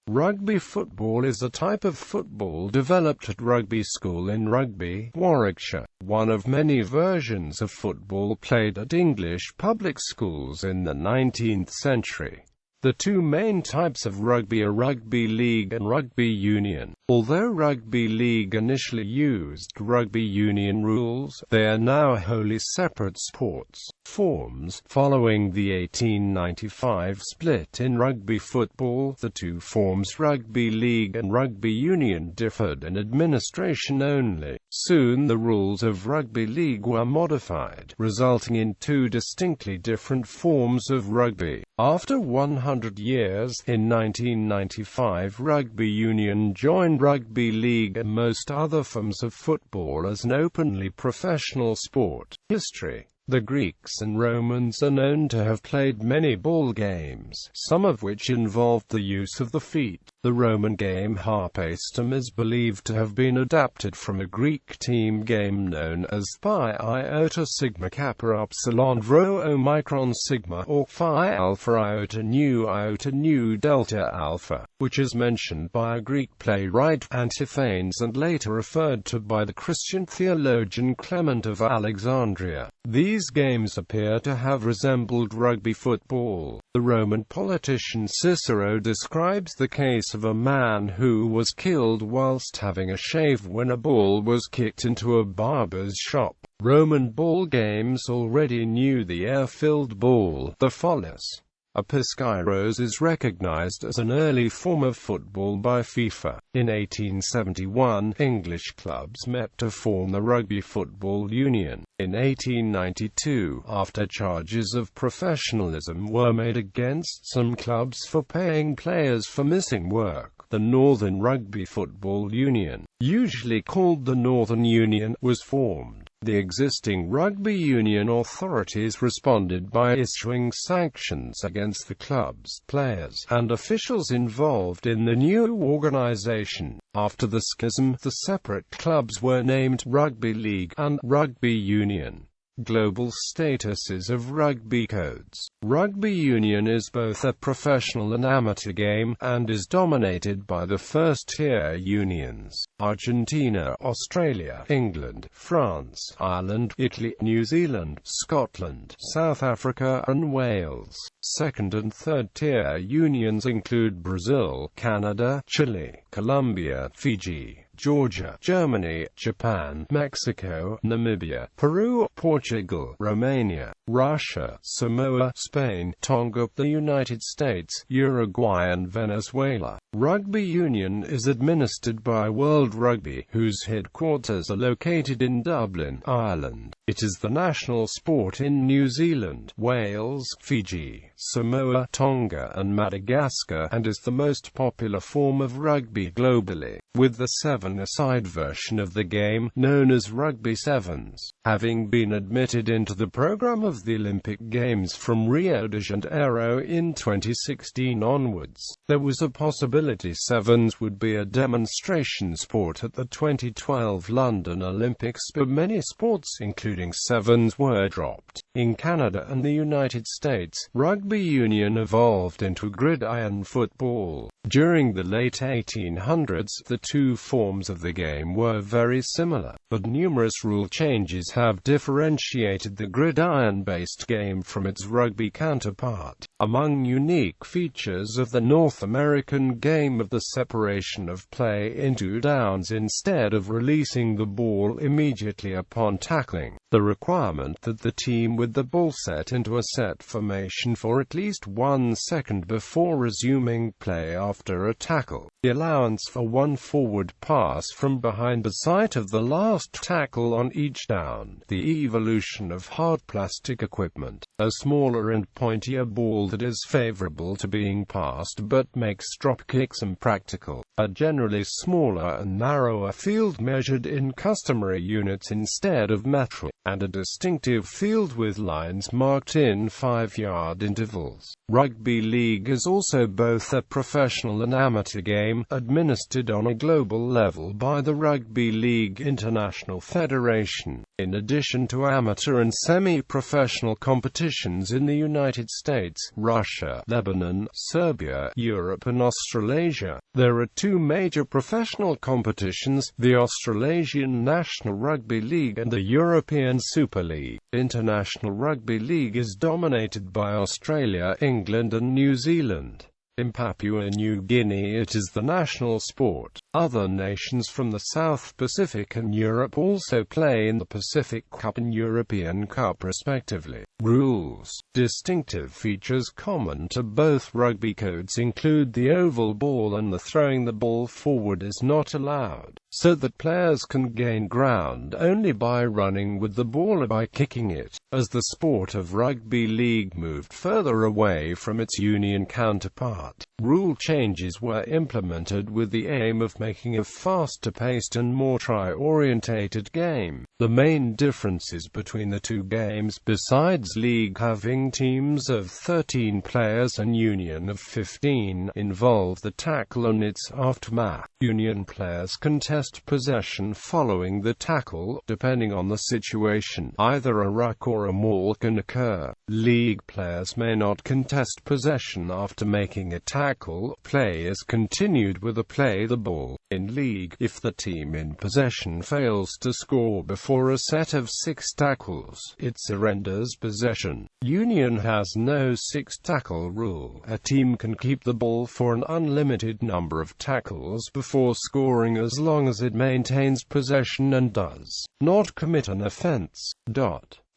Rugby football is a type of football developed at Rugby School in Rugby, Warwickshire, one of many versions of football played at English public schools in the 19th century. The two main types of rugby are rugby league and rugby union. Although rugby league initially used rugby union rules, they are now wholly separate sports forms. Following the 1895 split in rugby football, the two forms rugby league and rugby union differed in administration only. Soon the rules of rugby league were modified, resulting in two distinctly different forms of rugby. After 100 years, in 1995 rugby union joined rugby league and most other forms of football as an openly professional sport. History. The Greeks and Romans are known to have played many ball games, some of which involved the use of the feet. The Roman game harpastum is believed to have been adapted from a Greek team game known as Phi Iota Sigma Kappa Upsilon Rho Omicron Sigma, or Phi Alpha Iota Nu Delta Alpha, which is mentioned by a Greek playwright, Antiphanes, and later referred to by the Christian theologian Clement of Alexandria. These games appear to have resembled rugby football. The Roman politician Cicero describes the case of a man who was killed whilst having a shave when a ball was kicked into a barber's shop. Roman ball games already knew the air-filled ball, the phallus. A piskyros is recognized as an early form of football by FIFA. In 1871, English clubs met to form the Rugby Football Union. In 1892, after charges of professionalism were made against some clubs for paying players for missing work, the Northern Rugby Football Union, usually called the Northern Union, was formed. The existing rugby union authorities responded by issuing sanctions against the clubs, players, and officials involved in the new organization. After the schism, the separate clubs were named Rugby League and Rugby Union. Global statuses of rugby codes. Rugby union is both a professional and amateur game, and is dominated by the first-tier unions: Argentina, Australia, England, France, Ireland, Italy, New Zealand, Scotland, South Africa, and Wales. Second- and third-tier unions include Brazil, Canada, Chile, Colombia, Fiji, Georgia, Germany, Japan, Mexico, Namibia, Peru, Portugal, Romania, Russia, Samoa, Spain, Tonga, the United States, Uruguay, and Venezuela. Rugby union is administered by World Rugby, whose headquarters are located in Dublin, Ireland. It is the national sport in New Zealand, Wales, Fiji, Samoa, Tonga, and Madagascar, and is the most popular form of rugby globally, with the seven-a-side version of the game, known as Rugby Sevens, having been admitted into the program of the Olympic Games from Rio de Janeiro in 2016 onwards. There was a possibility sevens would be a demonstration sport at the 2012 London Olympics, but many sports including sevens were dropped. In Canada and the United States, rugby union evolved into gridiron football. During the late 1800s, the two forms of the game were very similar, but numerous rule changes have differentiated the gridiron-based game from its rugby counterpart. Among unique features of the North American game of the separation of play into downs instead of releasing the ball immediately upon tackling, the requirement that the team with the ball set into a set formation for at least 1 second before resuming play after a tackle, the allowance for one forward pass from behind the site of the last tackle on each down, the evolution of hard plastic equipment, a smaller and pointier ball that is favorable to being passed but makes drop kicks impractical, a generally smaller and narrower field measured in customary units instead of metres, and a distinctive field with lines marked in 5-yard intervals. Rugby league is also both a professional and amateur game, administered on a global level by the Rugby League International Federation, in addition to amateur and semi-professional competitions in the United States, Russia, Lebanon, Serbia, Europe and Australasia. There are two major professional competitions, the Australasian National Rugby League and the European Super League. International Rugby League is dominated by Australia, England and New Zealand. In Papua New Guinea it is the national sport. Other nations from the South Pacific and Europe also play in the Pacific Cup and European Cup respectively. Rules. Distinctive features common to both rugby codes include the oval ball and the throwing the ball forward is not allowed, so that players can gain ground only by running with the ball or by kicking it. As the sport of rugby league moved further away from its union counterpart, rule changes were implemented with the aim of making a faster-paced and more try-orientated game. The main differences between the two games, besides league having teams of 13 players and union of 15, involve the tackle and its aftermath. Union players contest possession following the tackle. Depending on the situation, either a ruck or a maul can occur. League players may not contest possession after making a tackle. Play is continued with a play the ball. In league, if the team in possession fails to score before a set of 6 tackles, it surrenders possession. Union has no 6-tackle rule. A team can keep the ball for an unlimited number of tackles before scoring as long as it maintains possession and does not commit an offense.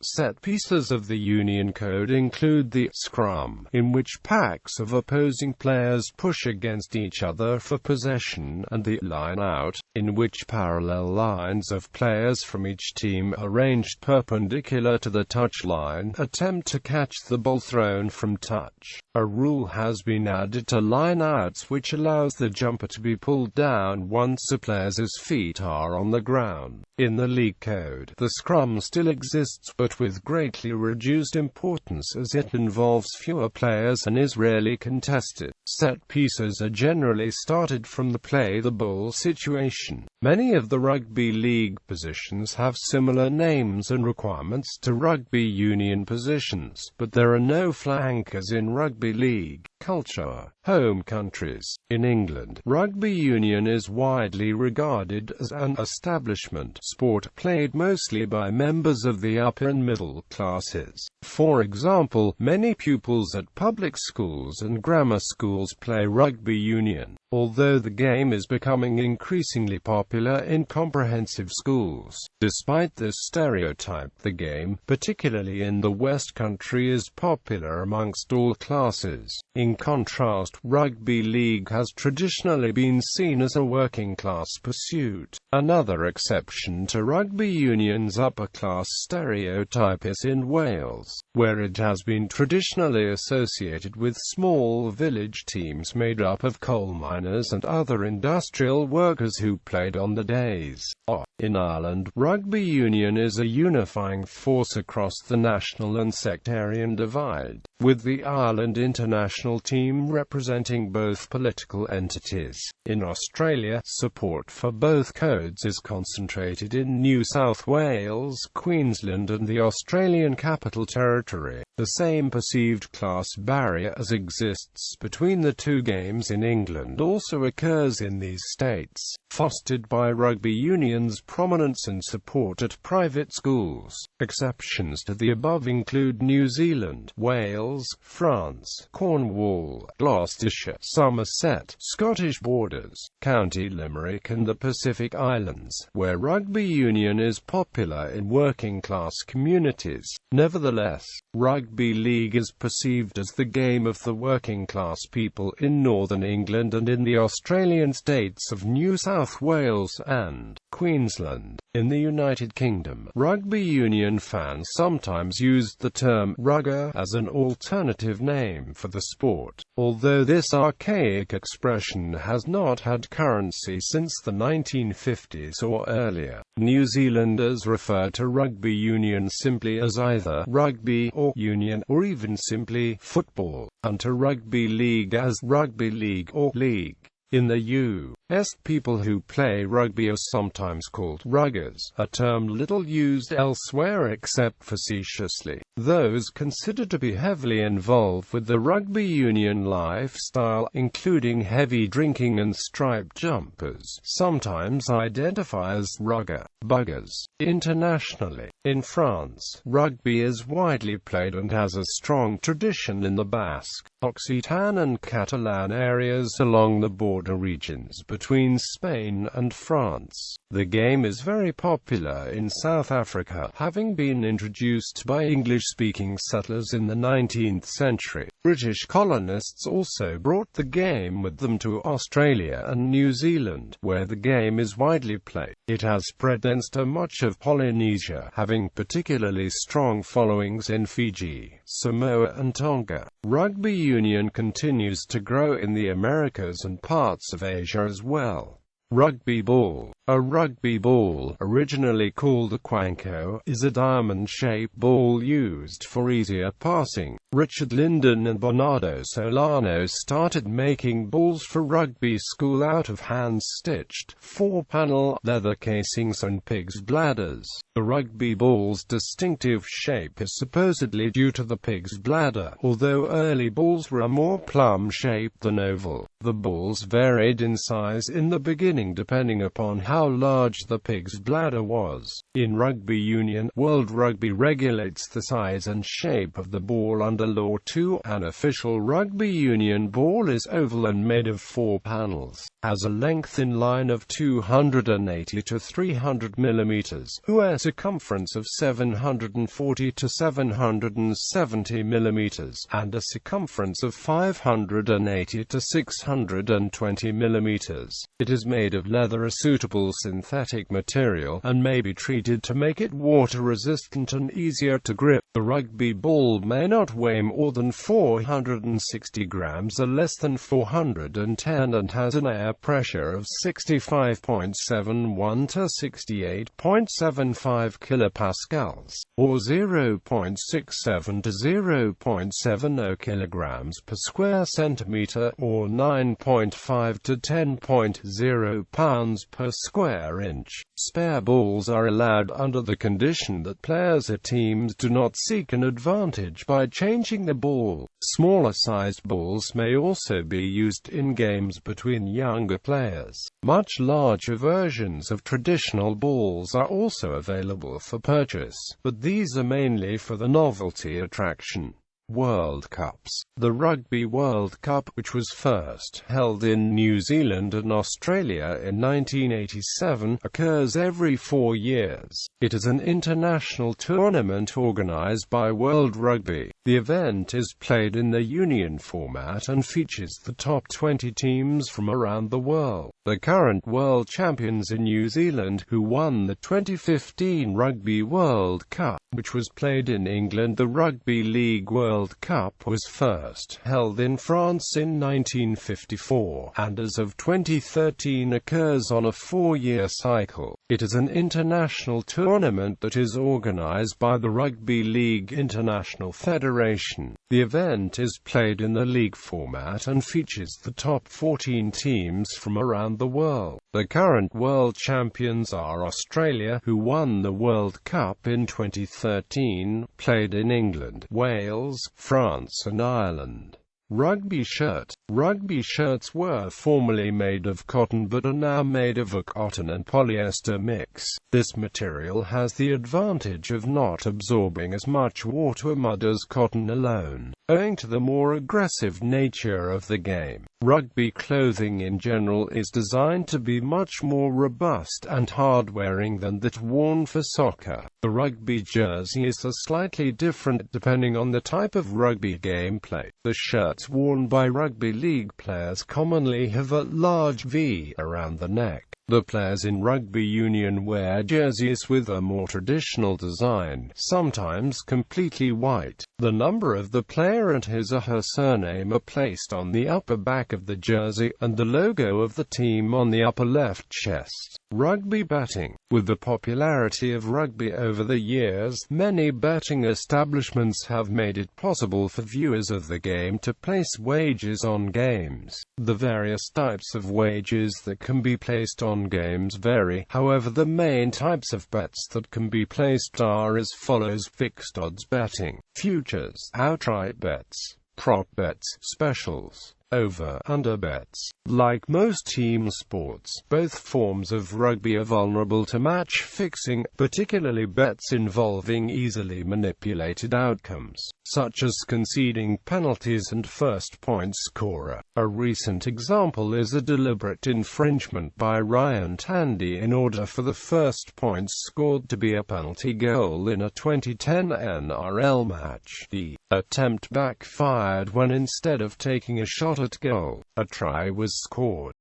Set pieces of the Union Code include the scrum, in which packs of opposing players push against each other for possession, and the line-out, in which parallel lines of players from each team arranged perpendicular to the touchline attempt to catch the ball thrown from touch. A rule has been added to line-outs which allows the jumper to be pulled down once a player's feet are on the ground. In the league code, the scrum still exists but with greatly reduced importance as it involves fewer players and is rarely contested. Set pieces are generally started from the play the ball situation. Many of the rugby league positions have similar names and requirements to rugby union positions, but there are no flankers in rugby league. Culture. Home countries. In England, rugby union is widely regarded as an establishment sport played mostly by members of the upper and middle classes. For example, many pupils at public schools and grammar schools play rugby union, although the game is becoming increasingly popular in comprehensive schools. Despite this stereotype, the game, particularly in the West Country, is popular amongst all classes. In contrast, rugby league has traditionally been seen as a working-class pursuit. Another exception to rugby union's upper-class stereotype is in Wales, where it has been traditionally associated with small village teams made up of coal miners and other industrial workers who played on the days off. In Ireland, rugby union is a unifying force across the national and sectarian divide, with the Ireland international team representing both political entities. In Australia, support for both codes is concentrated in New South Wales, Queensland and the Australian Capital Territory. The same perceived class barrier as exists between the two games in England also occurs in these states, fostered by rugby union's prominence and support at private schools. Exceptions to the above include New Zealand, Wales, France, Cornwall, Gloucestershire, Somerset, Scottish Borders, County Limerick and the Pacific Islands, where rugby union is popular in working-class communities. Nevertheless, rugby league is perceived as the game of the working-class people in northern England and in the Australian states of New South Wales and Queensland. In the United Kingdom, rugby union fans sometimes used the term rugger as an alternative name for the sport, although this archaic expression has not had currency since the 1950s or earlier. New Zealanders refer to rugby union simply as either rugby or union, or even simply football, and to rugby league as rugby league or league. In the US, people who play rugby are sometimes called ruggers, a term little used elsewhere except facetiously. Those considered to be heavily involved with the rugby union lifestyle, including heavy drinking and striped jumpers, sometimes identify as rugger buggers. Internationally, in France, rugby is widely played and has a strong tradition in the Basque, Occitan and Catalan areas along the border regions between Spain and France. The game is very popular in South Africa, having been introduced by English-speaking settlers in the 19th century. British colonists also brought the game with them to Australia and New Zealand, where the game is widely played. It has spread thence to much of Polynesia, having particularly strong followings in Fiji, Samoa and Tonga. Rugby union continues to grow in the Americas and parts of Asia as well. Rugby ball. A rugby ball, originally called a quanko, is a diamond-shaped ball used for easier passing. Richard Linden and Bernardo Solano started making balls for Rugby School out of hand-stitched, 4-panel, leather casings and pig's bladders. The rugby ball's distinctive shape is supposedly due to the pig's bladder, although early balls were more plum-shaped than oval. The balls varied in size in the beginning depending upon how large the pig's bladder was. In rugby union, World Rugby regulates the size and shape of the ball under Law 2. An official rugby union ball is oval and made of 4 panels, has a length in line of 280 to 300 mm, a circumference of 740 to 770 mm, and a circumference of 580 to 620 mm. It is made of leather, a suitable synthetic material, and may be treated to make it water-resistant and easier to grip. The rugby ball may not weigh more than 460 grams or less than 410 and has an air pressure of 65.71 to 68.75 kilopascals, or 0.67 to 0.70 kilograms per square centimeter, or 9.5 to 10.0 pounds per square inch. Spare balls are allowed under the condition that players or teams do not seek an advantage by changing the ball. Smaller-sized balls may also be used in games between younger players. Much larger versions of traditional balls are also available for purchase, but these are mainly for the novelty attraction. World Cups. The Rugby World Cup, which was first held in New Zealand and Australia in 1987, occurs every 4 years. It is an international tournament organised by World Rugby. The event is played in the union format and features the top 20 teams from around the world. The current world champions in New Zealand, who won the 2015 Rugby World Cup, which was played in England. The Rugby League World Cup was first held in France in 1954, and as of 2013 occurs on a 4-year cycle. It is an international tournament that is organised by the Rugby League International Federation. The event is played in the league format and features the top 14 teams from around the world. The current world champions are Australia, who won the World Cup in 2013, played in England, Wales, France and Ireland. Rugby shirt. Rugby shirts were formerly made of cotton but are now made of a cotton and polyester mix. This material has the advantage of not absorbing as much water or mud as cotton alone, owing to the more aggressive nature of the game. Rugby clothing in general is designed to be much more robust and hard-wearing than that worn for soccer. The rugby jersey is slightly different depending on the type of rugby gameplay. The shirts worn by rugby league players commonly have a large V around the neck. The players in rugby union wear jerseys with a more traditional design, sometimes completely white. The number of the player and his or her surname are placed on the upper back of the jersey, and the logo of the team on the upper left chest. Rugby betting. With the popularity of rugby over the years, many betting establishments have made it possible for viewers of the game to place wagers on games. The various types of wagers that can be placed on games vary, however the main types of bets that can be placed are as follows: fixed odds betting, futures, outright bets, prop bets, specials, over-under bets. Like most team sports, both forms of rugby are vulnerable to match fixing, particularly bets involving easily manipulated outcomes, such as conceding penalties and first-point scorer. A recent example is a deliberate infringement by Ryan Tandy in order for the first point scored to be a penalty goal in a 2010 NRL match. The attempt backfired when, instead of taking a shot at goal, a try was scored.